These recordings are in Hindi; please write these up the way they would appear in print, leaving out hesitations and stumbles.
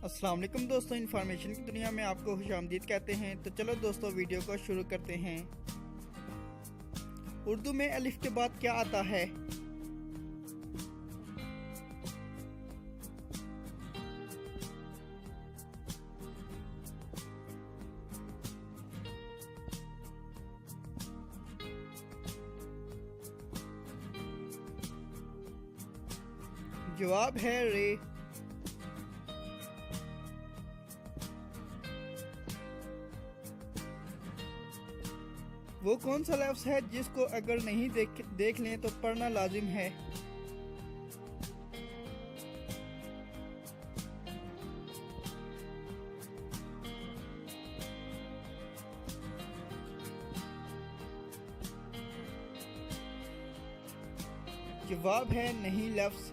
अस्सलाम वालेकुम दोस्तों, इन्फॉर्मेशन की दुनिया में आपको खुशामदीद कहते हैं। तो चलो दोस्तों वीडियो को शुरू करते हैं। उर्दू में अलिफ के बाद क्या आता है? जवाब है रे। वो कौन सा लफ्ज़ है जिसको अगर नहीं देख लें तो पढ़ना लाजिम है? जवाब है नहीं लफ्ज़।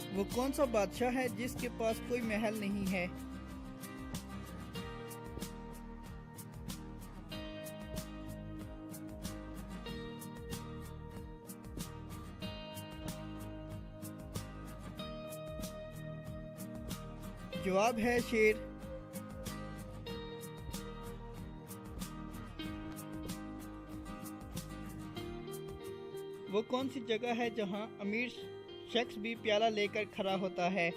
वो कौन सा बादशाह है जिसके पास कोई महल नहीं है? जवाब है शेर। वो कौन सी जगह है जहां अमीर शख्स भी प्याला लेकर खड़ा होता है?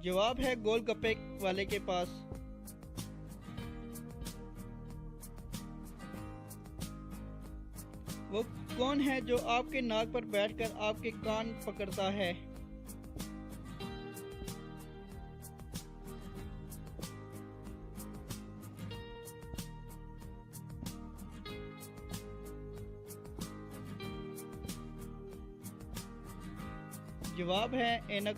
जवाब है गोलगप्पे वाले के पास। वो कौन है जो आपके नाक पर बैठकर आपके कान पकड़ता है? जवाब है ऐनक।